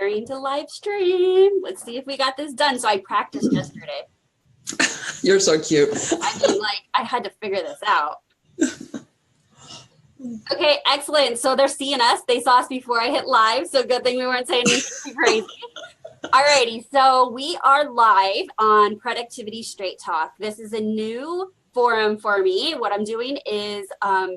preparing to live stream. Let's see if we got this done. So I practiced yesterday. You're so cute. I mean, like, I had to figure this out. Okay, excellent. So they're seeing us. They saw us before I hit live. So good thing we weren't saying anything crazy. Alrighty, so we are live on Productivity Straight Talk. This is a new forum for me. What I'm doing is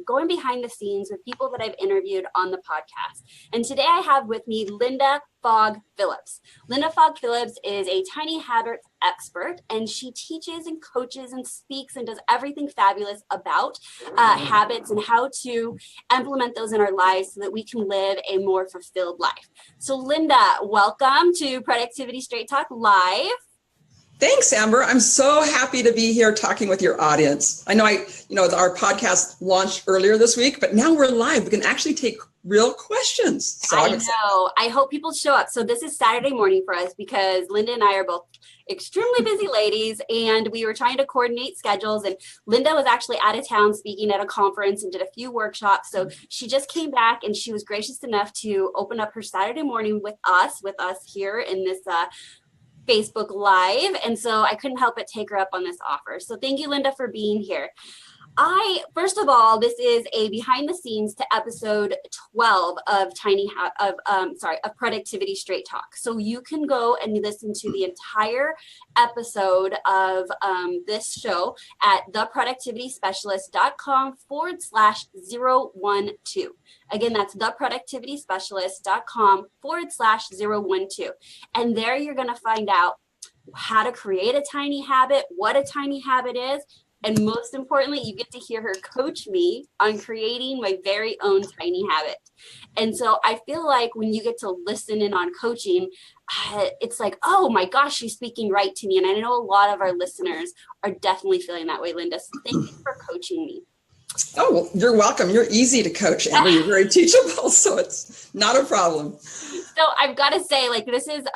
going behind the scenes with people that I've interviewed on the podcast. And today I have with me Linda Fogg Phillips. Linda Fogg Phillips is a tiny habits expert, and she teaches and coaches and speaks and does everything fabulous about habits and how to implement those in our lives so that we can live a more fulfilled life. So Linda, welcome to Productivity Straight Talk Live. Thanks, Amber. I'm so happy to be here talking with your audience. I know our podcast launched earlier this week, but now we're live. We can actually take real questions. So I know. I hope people show up. So this is Saturday morning for us because Linda and I are both extremely busy ladies, and we were trying to coordinate schedules, and Linda was actually out of town speaking at a conference and did a few workshops. So she just came back, and she was gracious enough to open up her Saturday morning with us here in this Facebook Live. And so I couldn't help but take her up on this offer. So thank you, Linda, for being here. First of all, this is a behind the scenes to episode 12 of Productivity Straight Talk. So you can go and listen to the entire episode of this show at theproductivityspecialist.com/012. Again, that's theproductivityspecialist.com/012. And there you're going to find out how to create a tiny habit, what a tiny habit is, and most importantly, you get to hear her coach me on creating my very own tiny habit. And so I feel like when you get to listen in on coaching, it's like, oh my gosh, she's speaking right to me. And I know a lot of our listeners are definitely feeling that way, Linda. So thank you for coaching me. Oh, well, you're welcome. You're easy to coach, Amber. You're very teachable, so it's not a problem. So I've got to say,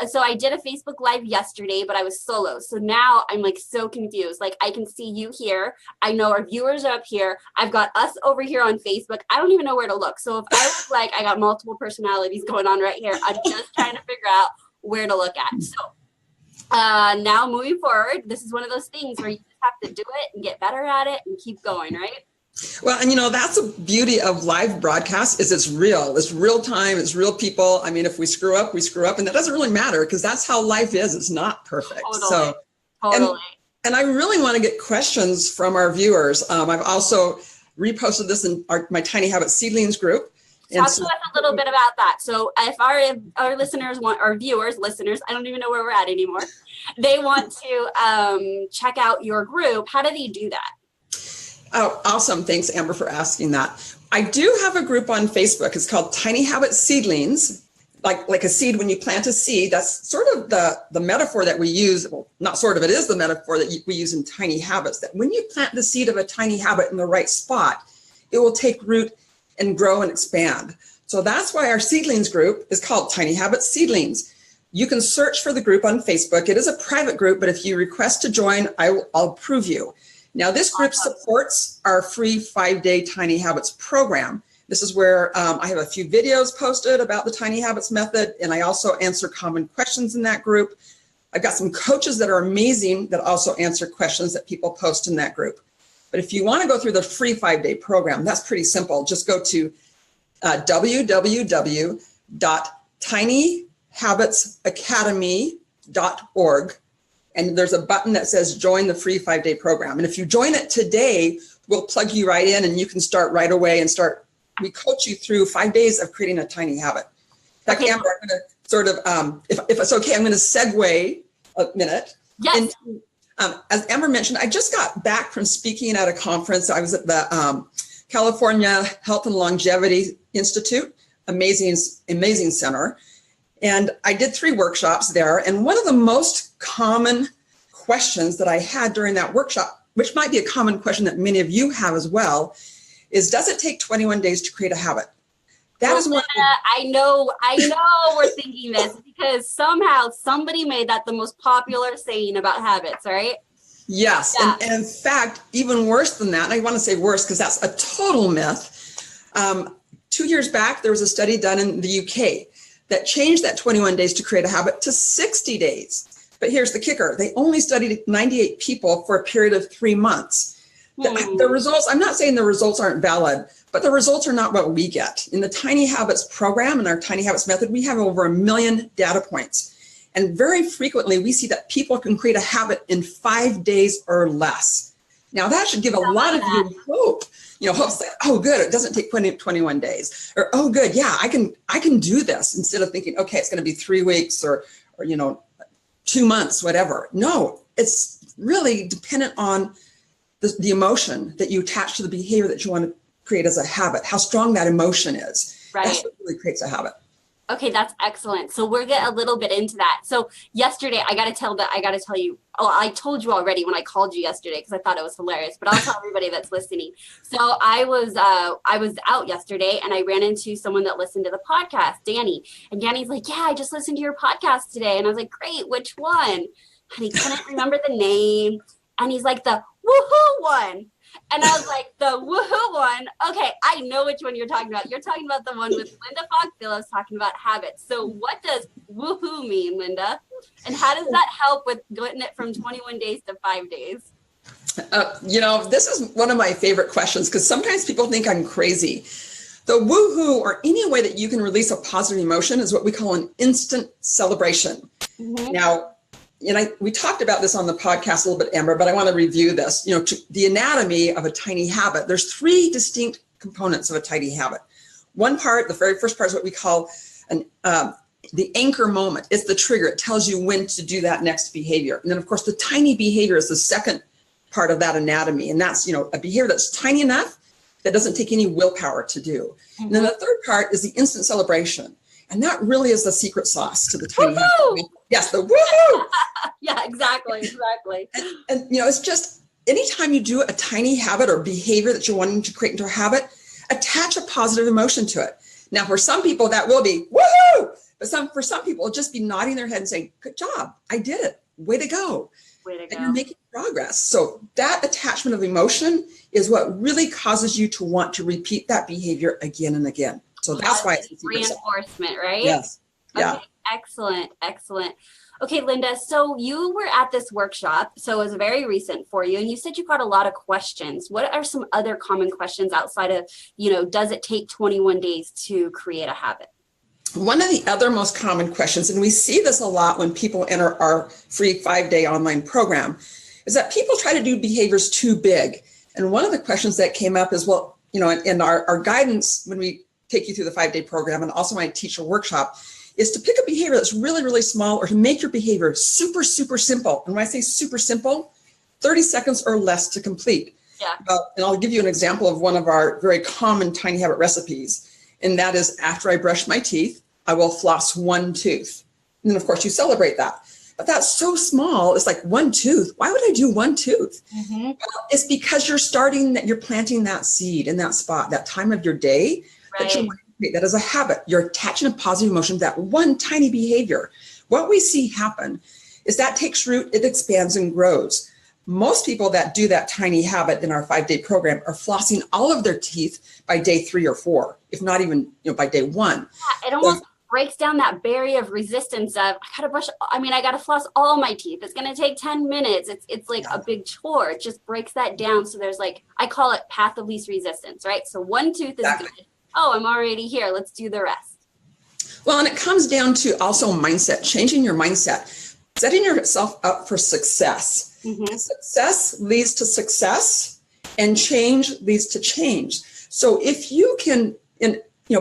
so I did a Facebook Live yesterday, but I was solo. So now I'm like so confused. Like I can see you here. I know our viewers are up here. I've got us over here on Facebook. I don't even know where to look. So if I was like, I got multiple personalities going on right here, I'm just trying to figure out where to look at. So now moving forward, this is one of those things where you just have to do it and get better at it and keep going, right? Well, and that's the beauty of live broadcast is it's real. It's real time. It's real people. I mean, if we screw up, we screw up, and that doesn't really matter because that's how life is. It's not perfect. Totally. And I really want to get questions from our viewers. I've also reposted this in my Tiny Habit Seedlings group. Talk to us a little bit about that. So if our listeners listeners, I don't even know where we're at anymore. They want to check out your group. How do they do that? Oh, awesome. Thanks, Amber, for asking that. I do have a group on Facebook. It's called Tiny Habit Seedlings, like a seed when you plant a seed. That's sort of the metaphor that we use. Well, not sort of, it is the metaphor that we use in tiny habits, that when you plant the seed of a tiny habit in the right spot, it will take root and grow and expand. So that's why our seedlings group is called Tiny Habit Seedlings. You can search for the group on Facebook. It is a private group, but if you request to join, I'll approve you. Now, this group supports our free 5-day Tiny Habits program. This is where I have a few videos posted about the Tiny Habits method, and I also answer common questions in that group. I've got some coaches that are amazing that also answer questions that people post in that group. But if you want to go through the free 5-day program, that's pretty simple. Just go to www.tinyhabitsacademy.org. And there's a button that says join the free 5-day program. And if you join it today, we'll plug you right in and you can start right away and we coach you through 5 days of creating a tiny habit. In fact, Amber, I'm going to sort of, if it's okay, I'm going to segue a minute. Yes. As Amber mentioned, I just got back from speaking at a conference. I was at the California Health and Longevity Institute, amazing center. And I did 3 workshops there. And one of the most common questions that I had during that workshop, which might be a common question that many of you have as well, is does it take 21 days to create a habit? That is one. I know we're thinking this because somehow somebody made that the most popular saying about habits, right? Yes. Yeah. And in fact, even worse than that, and I want to say worse because that's a total myth. 2 years back, there was a study done in the UK that changed that 21 days to create a habit to 60 days. But here's the kicker. They only studied 98 people for a period of 3 months. The results, I'm not saying the results aren't valid, but the results are not what we get. In the Tiny Habits program and our Tiny Habits method, we have over 1 million data points. And very frequently, we see that people can create a habit in 5 days or less. Now, that should give a lot of you hope. Hope's like, oh, good, it doesn't take 21 days. Or, oh, good, yeah, I can do this, instead of thinking, okay, it's going to be 3 weeks or 2 months, whatever. No, it's really dependent on the emotion that you attach to the behavior that you want to create as a habit, how strong that emotion is. Right. That's what really creates a habit. Okay, that's excellent. So we'll get a little bit into that. So yesterday, I got to tell you, I told you already when I called you yesterday, because I thought it was hilarious, but I'll tell everybody that's listening. So I was out yesterday and I ran into someone that listened to the podcast, Danny. And Danny's like, yeah, I just listened to your podcast today. And I was like, great, which one? And he couldn't remember the name. And he's like, the woohoo one. And I was like, the woohoo one. Okay, I know which one you're talking about. You're talking about the one with Linda Fogg Phillips talking about habits. So what does woohoo mean, Linda? And how does that help with getting it from 21 days to 5 days? This is one of my favorite questions, because sometimes people think I'm crazy. The woohoo, or any way that you can release a positive emotion, is what we call an instant celebration. Mm-hmm. Now, we talked about this on the podcast a little bit, Amber, but I want to review this. The anatomy of a tiny habit, there's 3 distinct components of a tiny habit. One part, the very first part, is what we call the anchor moment. It's the trigger. It tells you when to do that next behavior. And then, of course, the tiny behavior is the second part of that anatomy. And that's, a behavior that's tiny enough that doesn't take any willpower to do. Mm-hmm. And then the third part is the instant celebration. And that really is the secret sauce to the tiny habit. Yes, the woohoo! Yeah, exactly. And it's just, anytime you do a tiny habit or behavior that you're wanting to create into a habit, attach a positive emotion to it. Now, for some people, that will be woohoo! But for some people, it'll just be nodding their head and saying, good job, I did it, way to go. And you're making progress. So that attachment of emotion is what really causes you to want to repeat that behavior again and again. So that's why it's reinforcement, right? Yes. Yeah. Okay. Excellent. Okay, Linda, so you were at this workshop, so it was very recent for you, and you said you got a lot of questions. What are some other common questions outside of, does it take 21 days to create a habit? One of the other most common questions, and we see this a lot when people enter our free 5-day online program, is that people try to do behaviors too big. And one of the questions that came up is, well, in our guidance, when we take you through the 5-day program, and also when I teach a workshop, is to pick a behavior that's really, really small, or to make your behavior super, super simple. And when I say super simple, 30 seconds or less to complete. Yeah. And I'll give you an example of one of our very common tiny habit recipes. And that is, after I brush my teeth, I will floss 1 tooth. And then, of course, you celebrate that. But that's so small. It's like 1 tooth. Why would I do 1 tooth? Mm-hmm. Well, it's because you're planting that seed in that spot, that time of your day, that you want to create that as a habit. You're attaching a positive emotion to that one tiny behavior. What we see happen is that takes root, it expands and grows. Most people that do that tiny habit in our 5-day program are flossing all of their teeth by day 3 or 4, if not even by day 1. Yeah, it almost breaks down that barrier of resistance of, I gotta floss all my teeth. It's gonna take 10 minutes. It's like a big chore. It just breaks that down. So there's I call it path of least resistance, right? So 1 tooth is good. Oh, I'm already here. Let's do the rest. Well, and it comes down to also mindset, changing your mindset, setting yourself up for success. Mm-hmm. Success leads to success, and change leads to change. So if you can,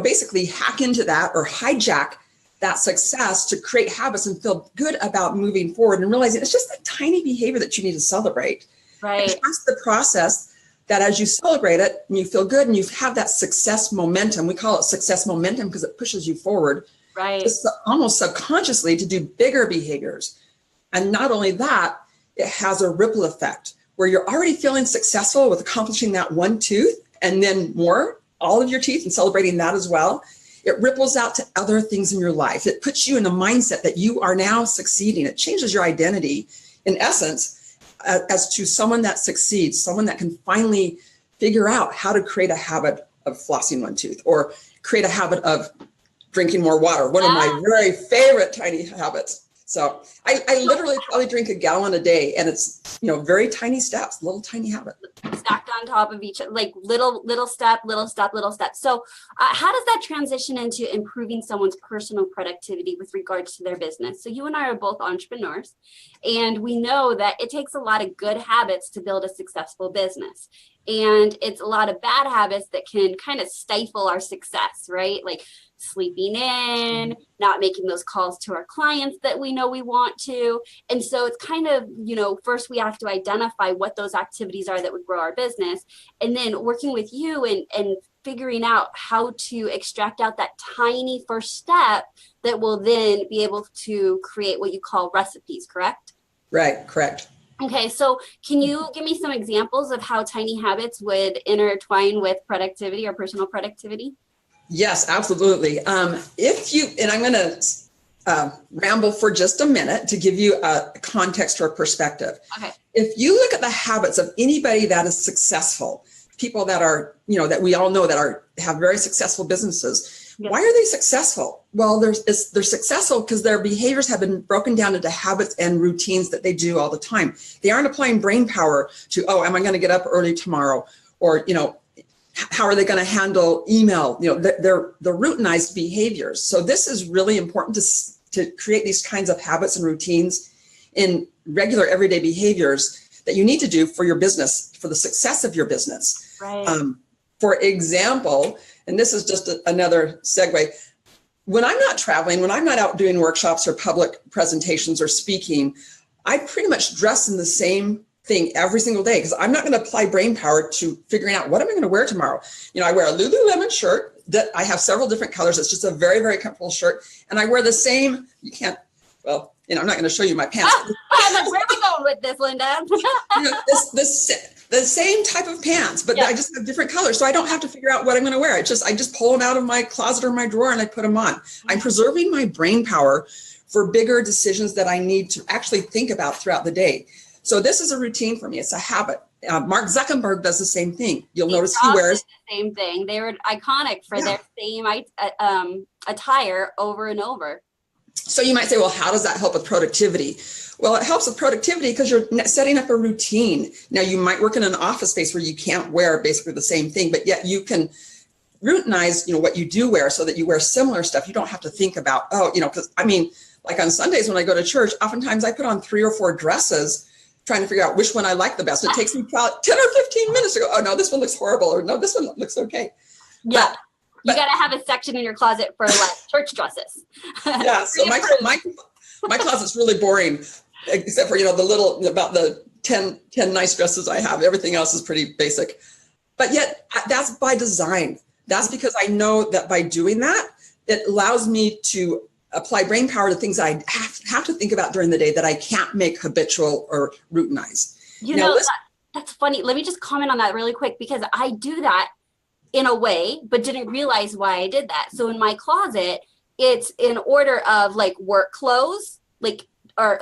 basically hack into that or hijack that success to create habits and feel good about moving forward and realizing it's just a tiny behavior that you need to celebrate. Right. And trust the process, that as you celebrate it and you feel good and you have that success momentum, we call it success momentum because it pushes you forward. Right. It's almost subconsciously to do bigger behaviors. And not only that, it has a ripple effect where you're already feeling successful with accomplishing that 1 tooth and then more, all of your teeth, and celebrating that as well. It ripples out to other things in your life. It puts you in a mindset that you are now succeeding. It changes your identity, in essence, as to someone that succeeds, someone that can finally figure out how to create a habit of flossing 1 tooth, or create a habit of drinking more water, one of my very favorite tiny habits. So I literally probably drink a gallon a day, and it's, very tiny steps, little tiny habits. Stacked on top of each, like little step, little step, little step. So how does that transition into improving someone's personal productivity with regards to their business? So you and I are both entrepreneurs, and we know that it takes a lot of good habits to build a successful business. And it's a lot of bad habits that can kind of stifle our success, right? Like sleeping in, not making those calls to our clients that we know we want to. And so it's kind of, first we have to identify what those activities are that would grow our business. And then working with you and figuring out how to extract out that tiny first step that will then be able to create what you call recipes, correct? Right, correct. Okay, so can you give me some examples of how tiny habits would intertwine with productivity or personal productivity? Yes, absolutely. And I'm going to ramble for just a minute to give you a context or a perspective. Okay. If you look at the habits of anybody that is successful, people that are, that we all know that have very successful businesses, yes. Why are they successful? Well, they're successful because their behaviors have been broken down into habits and routines that they do all the time. They aren't applying brain power to, am I going to get up early tomorrow? Or, how are they going to handle email? They're routinized behaviors. So this is really important to create these kinds of habits and routines in regular everyday behaviors that you need to do for your business, for the success of your business. Right. For example, and this is just another segue, when I'm not traveling, when I'm not out doing workshops or public presentations or speaking, I pretty much dress in the same thing every single day because I'm not going to apply brain power to figuring out what am I going to wear tomorrow. I wear a Lululemon shirt that I have several different colors. It's just a very, very comfortable shirt. And I wear the same, I'm not going to show you my pants. I'm like, where are we going with this, Linda? The same type of pants, but I just have different colors. So I don't have to figure out what I'm going to wear. I just pull them out of my closet or my drawer and I put them on. I'm preserving my brain power for bigger decisions that I need to actually think about throughout the day. So this is a routine for me. It's a habit. Mark Zuckerberg does the same thing. You'll notice he wears the same thing. They were iconic for their same attire over and over. So you might say, well, how does that help with productivity? Well, it helps with productivity because you're setting up a routine. Now, you might work in an office space where you can't wear basically the same thing, but yet you can routinize, what you do wear so that you wear similar stuff. You don't have to think about, because like on Sundays when I go to church, oftentimes I put on 3 or 4 dresses trying to figure out which one I like the best. It takes me about 10 or 15 minutes to go, oh, no, this one looks horrible, or no, this one looks okay. Yeah. You got to have a section in your closet for church dresses. Yeah. So my closet's really boring, except for, about the 10 nice dresses I have. Everything else is pretty basic. But yet that's by design. That's because I know that by doing that, it allows me to apply brain power to things I have to think about during the day that I can't make habitual or routinize. That's funny. Let me just comment on that really quick, because I do that in a way, but didn't realize why I did that. So in my closet, it's in order of like work clothes, or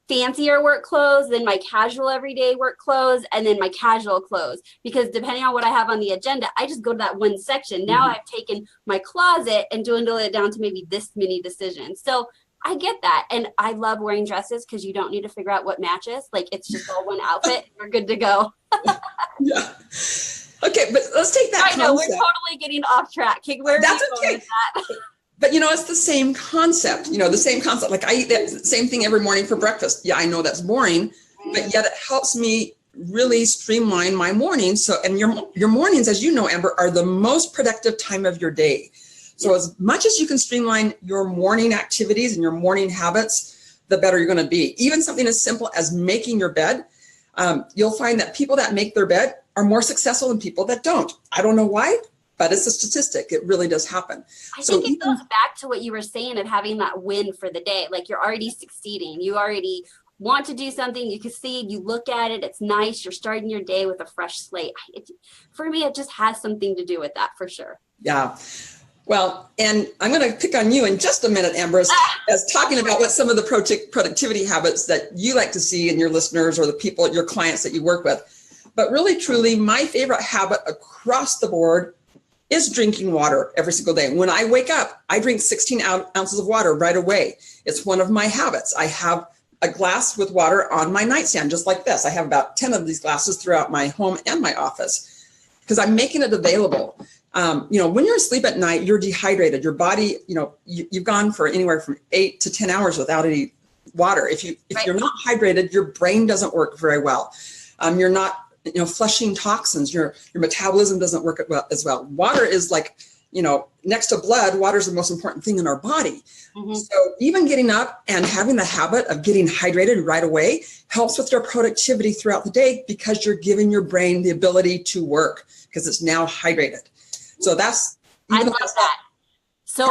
fancier work clothes, then my casual everyday work clothes, and then my casual clothes. Because depending on what I have on the agenda, I just go to that one section. Now I've taken my closet and dwindled it down to maybe this many decisions. So I get that. And I love wearing dresses because you don't need to figure out what matches. It's just all one outfit. You're good to go. Yeah. Okay, but let's take that. I know we're totally getting off track. Where That's okay. But it's the same concept. The same concept. Like I eat that same thing every morning for breakfast. Yeah, I know that's boring, but yet it helps me really streamline my morning. So, and your mornings, as you know, Amber, are the most productive time of your day. So as much as you can streamline your morning activities and your morning habits, the better you're going to be. Even something as simple as making your bed. You'll find that people that make their bed are more successful than people that don't. I don't know why, but it's a statistic. It really does happen. I think it goes back to what you were saying of having that win for the day. Like you're already succeeding. You already want to do something. You can see it. You look at it. It's nice. You're starting your day with a fresh slate. For me, it just has something to do with that for sure. Yeah. Well, and I'm going to pick on you in just a minute, Amber, as talking about what some of the productivity habits that you like to see in your listeners or the people, your clients that you work with. But really, truly, my favorite habit across the board is drinking water every single day. When I wake up, I drink 16 ounces of water right away. It's one of my habits. I have a glass with water on my nightstand, just like this. I have about 10 of these glasses throughout my home and my office because I'm making it available. When you're asleep at night, you're dehydrated. Your body, you've gone for anywhere from 8 to 10 hours without any water. If you're not hydrated, your brain doesn't work very well. You're not, flushing toxins. Your metabolism doesn't work as well. Water is like, next to blood, water is the most important thing in our body. Mm-hmm. So even getting up and having the habit of getting hydrated right away helps with your productivity throughout the day because you're giving your brain the ability to work because it's now hydrated. So I love that. So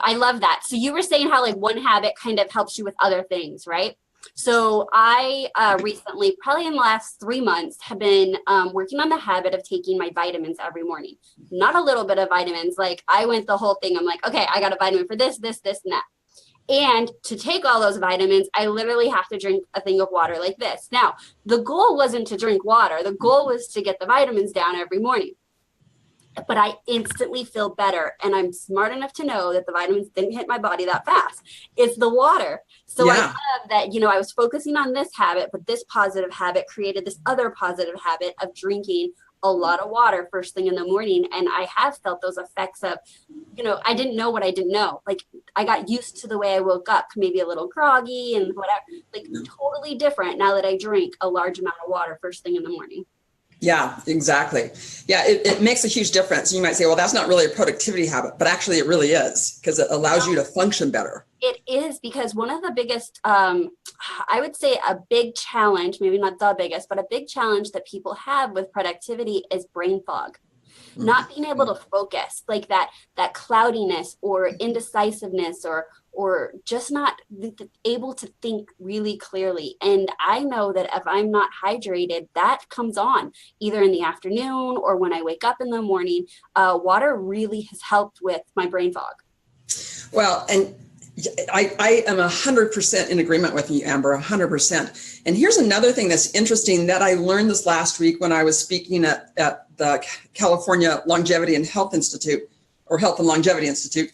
I love that. So you were saying how like one habit kind of helps you with other things, right? So I recently, probably in the last 3 months, have been working on the habit of taking my vitamins every morning. Not a little bit of vitamins. Like I went the whole thing. I'm like, okay, I got a vitamin for this, this, this, and that. And to take all those vitamins, I literally have to drink a thing of water like this. Now, the goal wasn't to drink water. The goal was to get the vitamins down every morning. But I instantly feel better. And I'm smart enough to know that the vitamins didn't hit my body that fast. It's the water. So I love that, I was focusing on this habit, but this positive habit created this other positive habit of drinking a lot of water first thing in the morning. And I have felt those effects of, I didn't know what I didn't know. Like I got used to the way I woke up, maybe a little groggy and whatever, like totally different now that I drink a large amount of water first thing in the morning. Yeah, exactly. Yeah, it makes a huge difference. You might say, well, that's not really a productivity habit, but actually it really is because it allows you to function better. It is because one of the biggest, I would say a big challenge, maybe not the biggest, but a big challenge that people have with productivity is brain fog. Not being able to focus, like that cloudiness or indecisiveness or just not able to think really clearly. And I know that if I'm not hydrated, that comes on either in the afternoon or when I wake up in the morning. Water really has helped with my brain fog. Well, and I am 100% in agreement with you, Amber, 100%. And here's another thing that's interesting that I learned this last week when I was speaking at the California Longevity and Health Institute, or Health and Longevity Institute.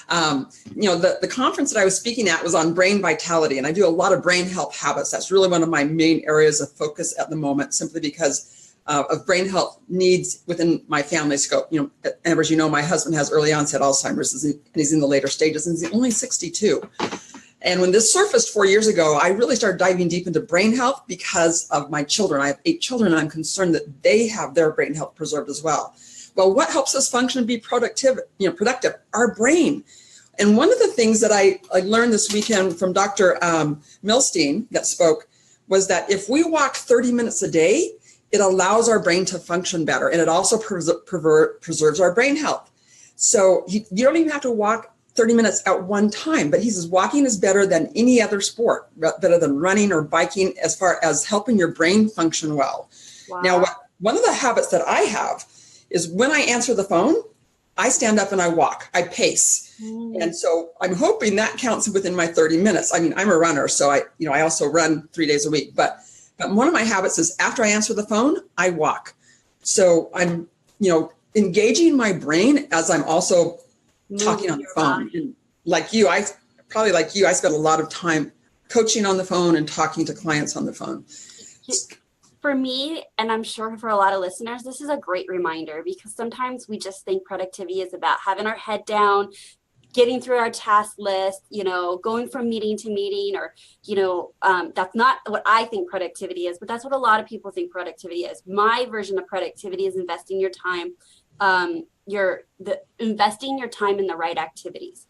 The conference that I was speaking at was on brain vitality, and I do a lot of brain health habits. That's really one of my main areas of focus at the moment, simply because of brain health needs within my family scope. Amber, as you know, my husband has early onset Alzheimer's, and he's in the later stages, and he's only 62. And when this surfaced 4 years ago, I really started diving deep into brain health because of my children. I have 8 children, and I'm concerned that they have their brain health preserved as well. Well, what helps us function and be productive? Our brain. And one of the things that I learned this weekend from Dr. Milstein that spoke was that if we walk 30 minutes a day, it allows our brain to function better, and it also preserves our brain health. So you don't even have to walk 30 minutes at one time, but he says walking is better than any other sport, better than running or biking as far as helping your brain function well. Wow. Now, one of the habits that I have is when I answer the phone, I stand up and I walk, I pace. And so I'm hoping that counts within my 30 minutes. I mean, I'm a runner, so I also run 3 days a week, but one of my habits is after I answer the phone, I walk. So I'm, engaging my brain as I'm also talking on the phone. And like you, I spend a lot of time coaching on the phone and talking to clients on the phone. For me, and I'm sure for a lot of listeners, this is a great reminder because sometimes we just think productivity is about having our head down, getting through our task list, going from meeting to meeting, or, that's not what I think productivity is, but that's what a lot of people think productivity is. My version of productivity is investing your time, investing your time in the right activities.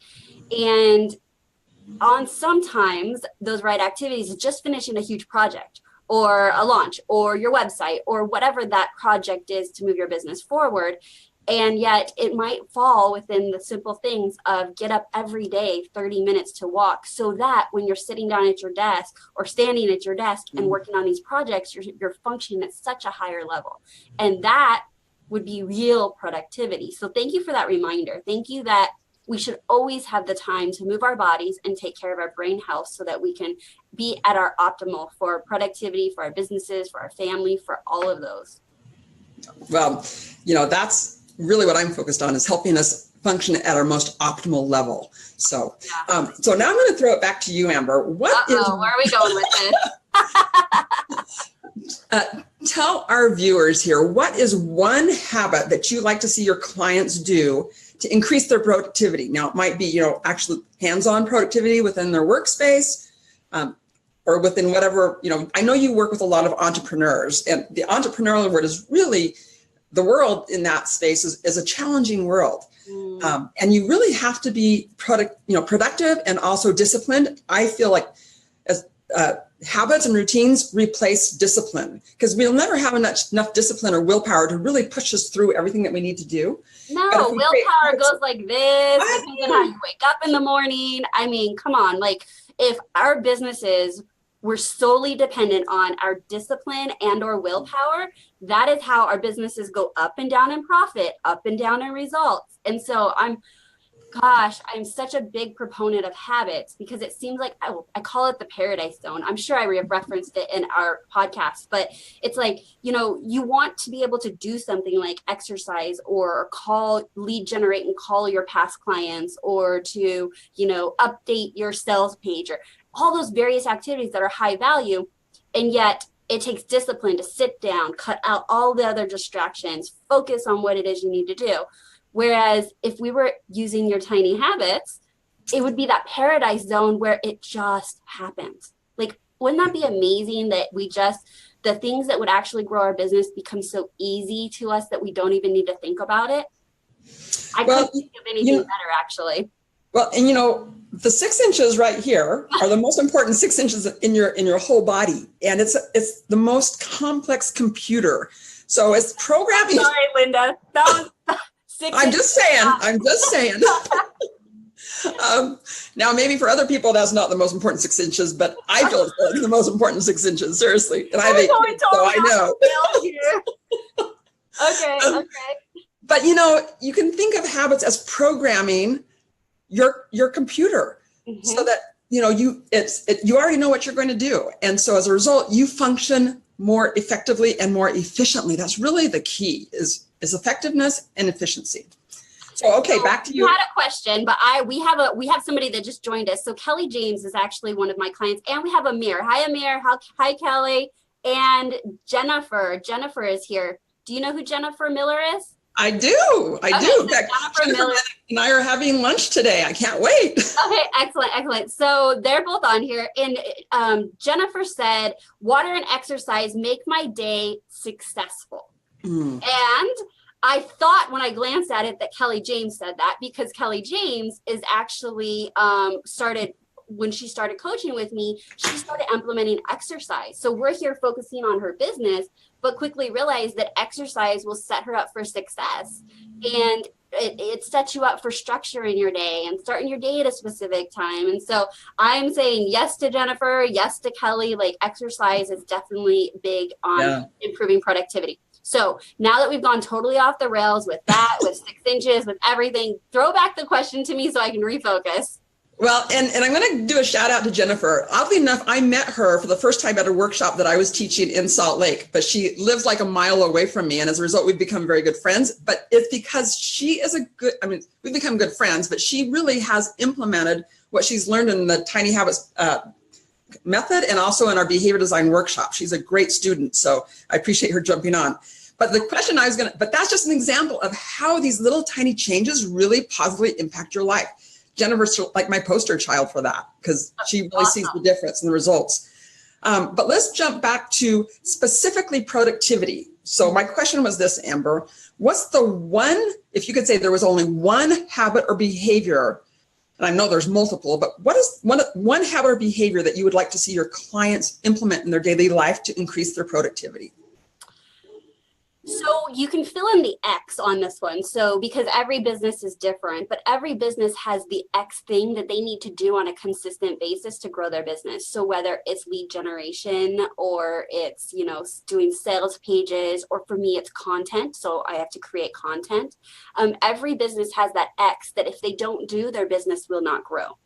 And on sometimes those right activities is just finishing a huge project or a launch or your website or whatever that project is to move your business forward. And yet it might fall within the simple things of get up every day, 30 minutes to walk, so that when you're sitting down at your desk or standing at your desk and working on these projects, you're functioning at such a higher level. And that would be real productivity. So thank you for that reminder. Thank you that we should always have the time to move our bodies and take care of our brain health so that we can be at our optimal for productivity, for our businesses, for our family, for all of those. Well, really what I'm focused on, is helping us function at our most optimal level. So, so now I'm going to throw it back to you, Amber. Where are we going with this? Tell our viewers here, what is one habit that you like to see your clients do to increase their productivity? Now, it might be, actually hands-on productivity within their workspace, or within whatever, I know you work with a lot of entrepreneurs, and the entrepreneurial world is really, the world in that space is a challenging world. And you really have to be productive and also disciplined. I feel like as habits and routines replace discipline, because we'll never have enough discipline or willpower to really push us through everything that we need to do. No, willpower goes like this, depends on how you wake up in the morning. I mean, come on, like if our businesses were solely dependent on our discipline and or willpower, that is how our businesses go up and down in profit, up and down in results. And so I'm such a big proponent of habits, because it seems like I call it the paradise zone. I'm sure I referenced it in our podcast, but it's like, you want to be able to do something like exercise or lead generate and call your past clients, or to, update your sales page, or all those various activities that are high value. And yet it takes discipline to sit down, cut out all the other distractions, focus on what it is you need to do. Whereas if we were using your tiny habits, it would be that paradise zone where it just happens. Like, wouldn't that be amazing that the things that would actually grow our business become so easy to us that we don't even need to think about it? I couldn't think of anything better, actually. Well, and the 6 inches right here are the most important 6 inches in your whole body. And it's the most complex computer. So it's programming. Sorry, Linda. That was I'm just saying. Now, maybe for other people, that's not the most important 6 inches, but I feel it's the most important 6 inches, seriously. And I think, so I know. Okay. But, you can think of habits as programming your computer, so that, you already know what you're going to do. And so as a result, you function more effectively and more efficiently. That's really the key, is effectiveness and efficiency. So, okay, back to you. You had a question, but we have somebody that just joined us. So Kelly James is actually one of my clients, and we have Amir. Hi, Amir. Hi, Kelly. And Jennifer. Jennifer is here. Do you know who Jennifer Miller is? I do. In fact, Jennifer and I are having lunch today. I can't wait. Okay, excellent. So they're both on here. And Jennifer said, water and exercise make my day successful. And I thought when I glanced at it that Kelly James said that, because Kelly James is actually when she started coaching with me, she started implementing exercise. So we're here focusing on her business, but quickly realized that exercise will set her up for success. And it sets you up for structure in your day and starting your day at a specific time. And so I'm saying yes to Jennifer, yes to Kelly. Like, exercise is definitely big on improving productivity. So now that we've gone totally off the rails with that, with 6 inches, with everything, throw back the question to me so I can refocus. Well, and I'm going to do a shout out to Jennifer. Oddly enough, I met her for the first time at a workshop that I was teaching in Salt Lake, but she lives like a mile away from me. And as a result, we've become very good friends. But it's because she is we've become good friends, but she really has implemented what she's learned in the Tiny Habits method, and also in our behavior design workshop. She's a great student, so I appreciate her jumping on. But the question but that's just an example of how these little tiny changes really positively impact your life. Jennifer's like my poster child for that, because she really sees the difference in the results. But let's jump back to specifically productivity. So my question was this, Amber, what's the one, if you could say there was only one habit or behavior, and I know there's multiple, but what is one habit or behavior that you would like to see your clients implement in their daily life to increase their productivity? So you can fill in the X on this one. So because every business is different, but every business has the X thing that they need to do on a consistent basis to grow their business. So whether it's lead generation, or it's, doing sales pages, or for me, it's content. So I have to create content. Every business has that X that if they don't do, their business will not grow.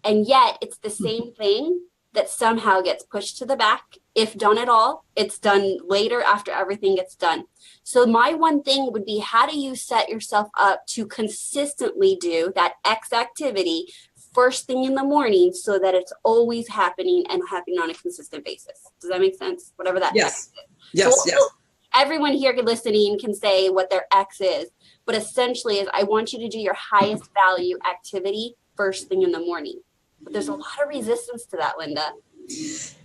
And yet it's the same thing that somehow gets pushed to the back. If done at all, it's done later after everything gets done. So my one thing would be, how do you set yourself up to consistently do that X activity first thing in the morning so that it's always happening and happening on a consistent basis? Does that make sense? Whatever that Yes. X is. Yes. So Yes. everyone here listening can say what their X is, but essentially is, I want you to do your highest value activity first thing in the morning. But there's a lot of resistance to that, Linda.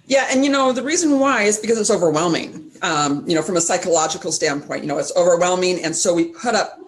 Yeah. And, the reason why is because it's overwhelming, from a psychological standpoint, it's overwhelming. And so we put up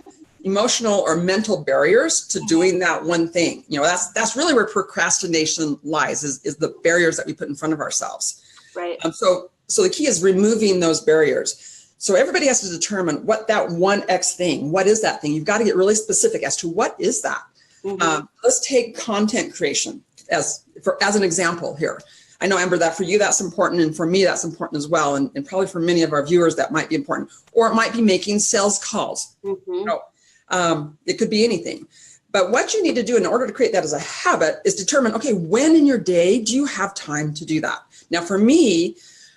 emotional or mental barriers to doing that one thing. That's really where procrastination lies, is the barriers that we put in front of ourselves. Right. So the key is removing those barriers. So everybody has to determine what that one X thing, what is that thing? You've got to get really specific as to what is that. Mm-hmm. Let's take content creation as an example here. I know, Amber, that for you, that's important. And for me, that's important as well. And probably for many of our viewers, that might be important. Or it might be making sales calls. Mm-hmm. It could be anything. But what you need to do in order to create that as a habit is determine, okay, when in your day do you have time to do that? Now, for me,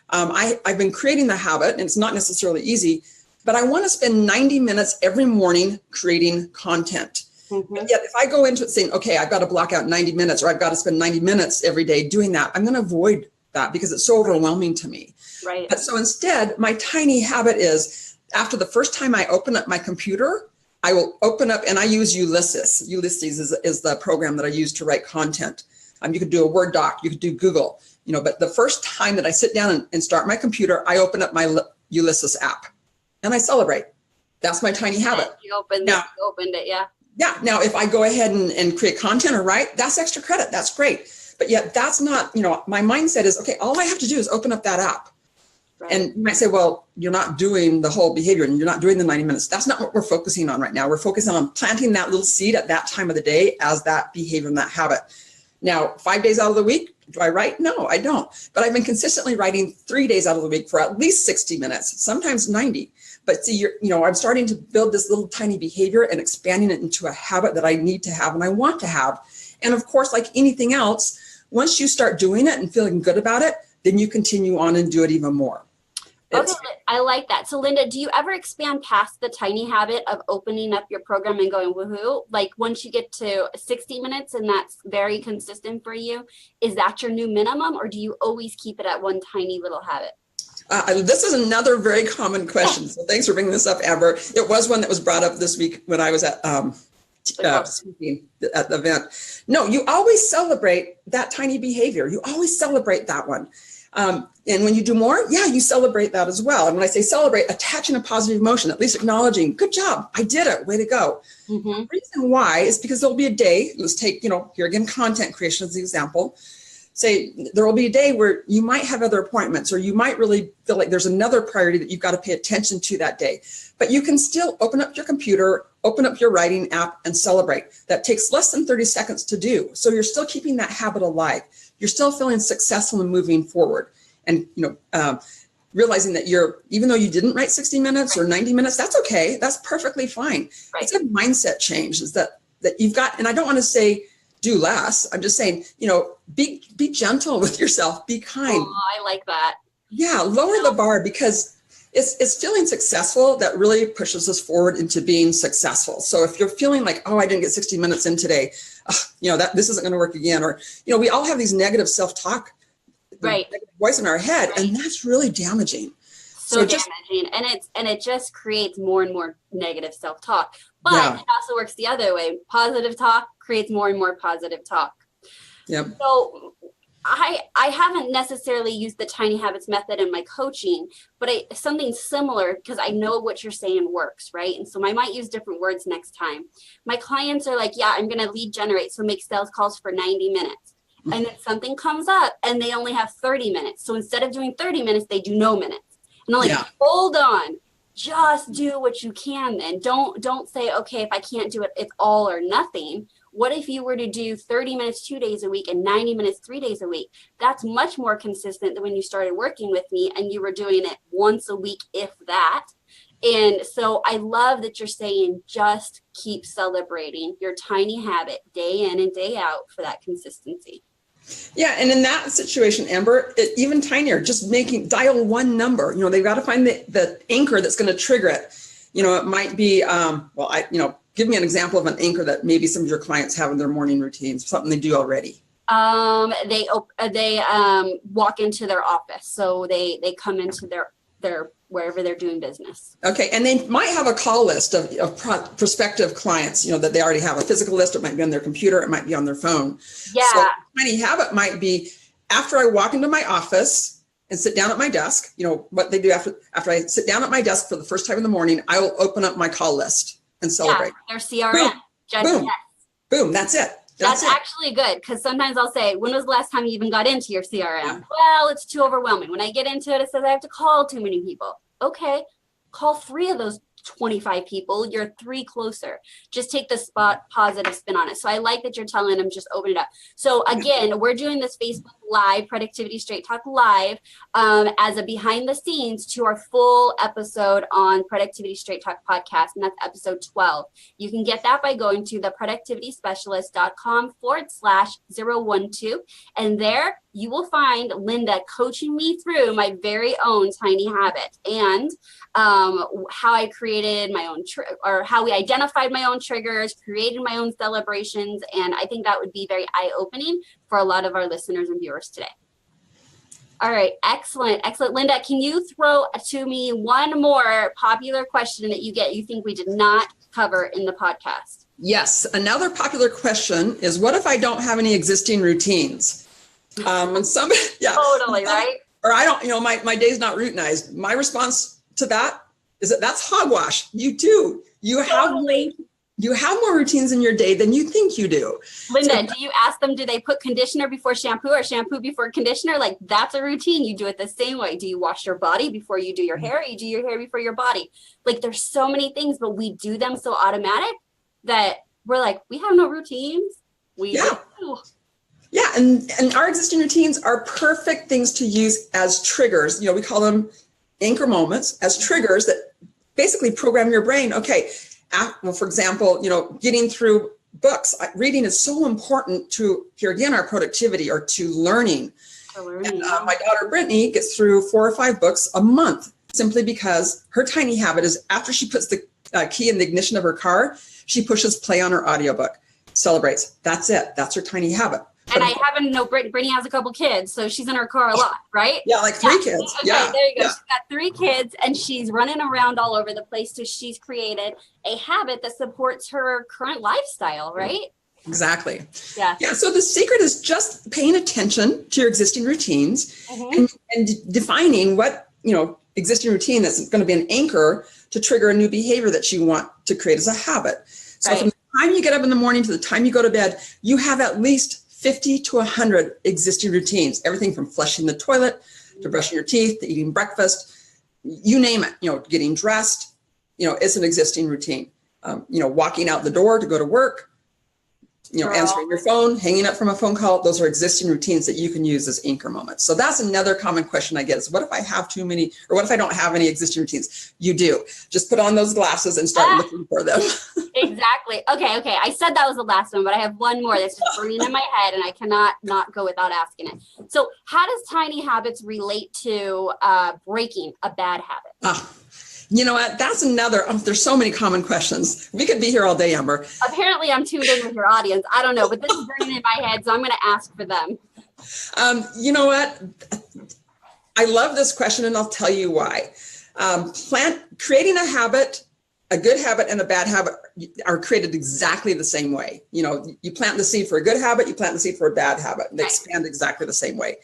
I've been creating the habit, and it's not necessarily easy, but I want to spend 90 minutes every morning creating content. Mm-hmm. But yet, if I go into it saying, okay, I've got to block out 90 minutes, or I've got to spend 90 minutes every day doing that, I'm going to avoid that because it's so overwhelming to me. Right. But so instead, my tiny habit is, after the first time I open up my computer, I will open up, and I use Ulysses. Ulysses is the program that I use to write content. You could do a Word doc, you could do Google, but the first time that I sit down and start my computer, I open up my Ulysses app and I celebrate. That's my tiny habit. You opened it, yeah. Yeah. Now, if I go ahead and create content or write, that's extra credit. That's great. But yet that's not, my mindset is, okay, all I have to do is open up that app. Right. And you might say, well, you're not doing the whole behavior and you're not doing the 90 minutes. That's not what we're focusing on right now. We're focusing on planting that little seed at that time of the day as that behavior and that habit. Now, 5 days out of the week, do I write? No, I don't. But I've been consistently writing 3 days out of the week for at least 60 minutes, sometimes 90. But see, I'm starting to build this little tiny behavior and expanding it into a habit that I need to have and I want to have. And of course, like anything else, once you start doing it and feeling good about it, then you continue on and do it even more. Okay, I like that. So Linda, do you ever expand past the tiny habit of opening up your program and going woohoo? Like once you get to 60 minutes and that's very consistent for you, is that your new minimum, or do you always keep it at one tiny little habit? This is another very common question. So thanks for bringing this up, Amber. It was one that was brought up this week when I was at speaking at the event. No, you always celebrate that tiny behavior. You always celebrate that one. And when you do more, you celebrate that as well. And when I say celebrate, attaching a positive emotion, at least acknowledging, good job, I did it, way to go. Mm-hmm. The reason why is because there'll be a day, let's take, here again, content creation as the example. Say there will be a day where you might have other appointments, or you might really feel like there's another priority that you've got to pay attention to that day. But you can still open up your computer, open up your writing app, and celebrate. That takes less than 30 seconds to do. So you're still keeping that habit alive. You're still feeling successful and moving forward. And, realizing that even though you didn't write 60 minutes or 90 minutes, that's okay. That's perfectly fine. Right. It's a mindset change is that you've got, and I don't want to say do less. I'm just saying, be gentle with yourself, be kind. Oh, I like that. Yeah. Lower the bar, because it's feeling successful that really pushes us forward into being successful. So if you're feeling like, oh, I didn't get 60 minutes in today, that this isn't going to work again. Or, we all have these negative self-talk, right, voice in our head, right, and that's really damaging. So damaging. And it just creates more and more negative self-talk. But it also works the other way. Positive talk creates more and more positive talk. Yep. So I haven't necessarily used the tiny habits method in my coaching, but something similar, because I know what you're saying works, right? And so I might use different words next time. My clients are like, I'm going to lead generate, so make sales calls for 90 minutes. And then something comes up and they only have 30 minutes. So instead of doing 30 minutes, they do no minutes. And I'm like, hold on, just do what you can then. Don't say, okay, if I can't do it, it's all or nothing. What if you were to do 30 minutes 2 days a week and 90 minutes 3 days a week? That's much more consistent than when you started working with me and you were doing it once a week, if that. And so I love that you're saying just keep celebrating your tiny habit day in and day out for that consistency. Yeah, and in that situation, Amber, even tinier, just dial one number. They've got to find the anchor that's going to trigger it. It might be, give me an example of an anchor that maybe some of your clients have in their morning routines, something they do already. They walk into their office, so they come into their wherever they're doing business. Okay, and they might have a call list of prospective clients, that they already have a physical list. It might be on their computer, it might be on their phone. Yeah. So tiny habit might be after I walk into my office and sit down at my desk, what they do after I sit down at my desk for the first time in the morning, I will open up my call list and celebrate. Yeah, their CRM. Boom. Boom. That's it. That's actually good, because sometimes I'll say, when was the last time you even got into your CRM? Yeah. Well, it's too overwhelming. When I get into it, it says I have to call too many people. Okay, call 3 of those 25 people. You're 3 closer. Just take the positive spin on it. So I like that you're telling them just open it up. So again, we're doing this Facebook Live, Productivity Straight Talk Live, as a behind the scenes to our full episode on Productivity Straight Talk podcast, and that's episode 12. You can get that by going to theproductivityspecialist.com/012, and there you will find Linda coaching me through my very own tiny habit and how I created my own or how we identified my own triggers, created my own celebrations, and I think that would be very eye-opening for a lot of our listeners and viewers today. All right, excellent. Linda, can you throw to me one more popular question that you think we did not cover in the podcast? Yes, another popular question is, what if I don't have any existing routines? And Totally, right? Or I don't, my day's not routinized. My response to that is that's hogwash. You do. You have more routines in your day than you think you do. Linda, do you ask them, do they put conditioner before shampoo or shampoo before conditioner? Like, that's a routine. You do it the same way. Do you wash your body before you do your hair? You do your hair before your body. Like, there's so many things, but we do them so automatic that we're like, we have no routines. We do. Yeah, and our existing routines are perfect things to use as triggers. We call them anchor moments, as triggers that basically program your brain. Okay, for example, getting through books. Reading is so important to, here again, our productivity or to learning. And, my daughter Brittany gets through 4 or 5 books a month simply because her tiny habit is after she puts the key in the ignition of her car, she pushes play on her audiobook, celebrates. That's it. That's her tiny habit. And I happen to know Brittany has a couple kids, so she's in her car a lot, right? Yeah, like 3 kids. Okay, there you go. Yeah. She's got 3 kids, and she's running around all over the place. So she's created a habit that supports her current lifestyle, right? Exactly. Yeah. Yeah. So the secret is just paying attention to your existing routines and defining what, existing routine that's going to be an anchor to trigger a new behavior that you want to create as a habit. So from the time you get up in the morning to the time you go to bed, you have at least 50 to 100 existing routines, everything from flushing the toilet to brushing your teeth to eating breakfast, you name it, getting dressed, it's an existing routine. Walking out the door to go to work, answering your phone, hanging up from a phone call, those are existing routines that you can use as anchor moments. So that's another common question I get is, what if I have too many, or what if I don't have any existing routines? You do. Just put on those glasses and start looking for them. Exactly. Okay. I said that was the last one, but I have one more that's just burning in my head and I cannot not go without asking it. So how does tiny habits relate to breaking a bad habit? You know what? That's another, there's so many common questions. We could be here all day, Amber. Apparently I'm tuned in with your audience. I don't know, but this is burning in my head, so I'm going to ask for them. You know what? I love this question, and I'll tell you why. Creating a habit, a good habit and a bad habit are created exactly the same way. You plant the seed for a good habit, you plant the seed for a bad habit. They expand exactly the same way.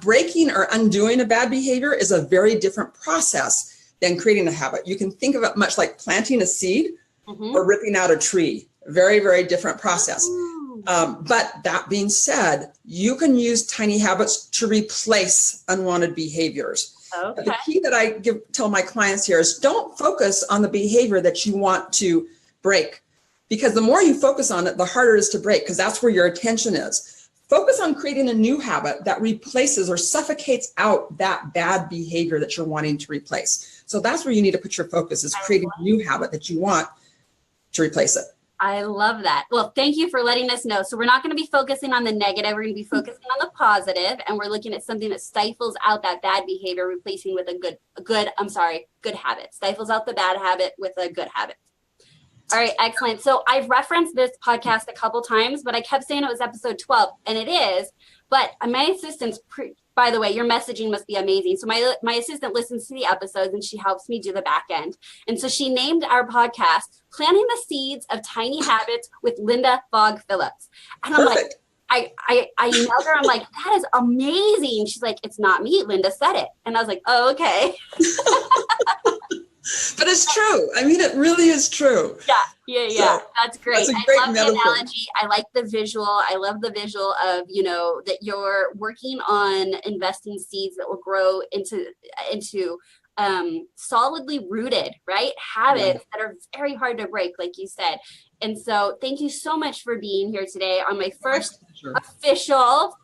Breaking or undoing a bad behavior is a very different process than creating a habit. You can think of it much like planting a seed or ripping out a tree. Very, very different process. But that being said, you can use tiny habits to replace unwanted behaviors. Okay. The key that I tell my clients here is don't focus on the behavior that you want to break, because the more you focus on it, the harder it is to break, because that's where your attention is. Focus on creating a new habit that replaces or suffocates out that bad behavior that you're wanting to replace. So that's where you need to put your focus, is creating a new habit that you want to replace it. I love that. Well, thank you for letting us know. So we're not going to be focusing on the negative. We're going to be focusing on the positive, and we're looking at something that stifles out that bad behavior, replacing with good habit. Stifles out the bad habit with a good habit. All right, excellent. So I've referenced this podcast a couple times, but I kept saying it was episode 12, and it is. But my assistant's, by the way, your messaging must be amazing. So my assistant listens to the episodes, and she helps me do the back end. And so she named our podcast Planting the Seeds of Tiny Habits with Linda Fogg Phillips. And I'm Perfect. like, I emailed her. I'm like, that is amazing. She's like, it's not me. Linda said it. And I was like, oh, okay. But it's true. I mean, it really is true. Yeah. So, that's great. That's a great I love metaphor. the analogy. I like the visual. I love the visual of, that you're working on investing seeds that will grow into solidly rooted, right? Habits that are very hard to break, like you said. And so thank you so much for being here today on my first official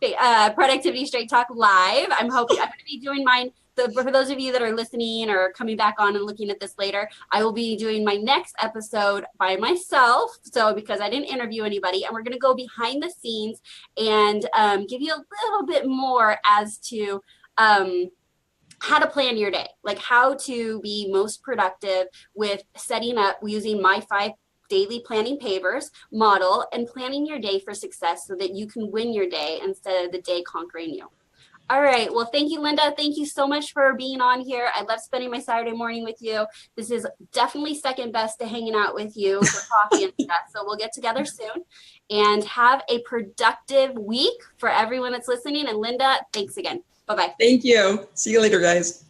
Productivity Straight Talk Live. I'm going to be doing mine. So for those of you that are listening or coming back on and looking at this later, I will be doing my next episode by myself. So because I didn't interview anybody, and we're going to go behind the scenes and give you a little bit more as to how to plan your day, like how to be most productive with setting up using my 5 daily planning pavers model and planning your day for success so that you can win your day instead of the day conquering you. All right. Well, thank you, Linda. Thank you so much for being on here. I love spending my Saturday morning with you. This is definitely second best to hanging out with you for coffee and stuff. So we'll get together soon and have a productive week for everyone that's listening. And Linda, thanks again. Bye-bye. Thank you. See you later, guys.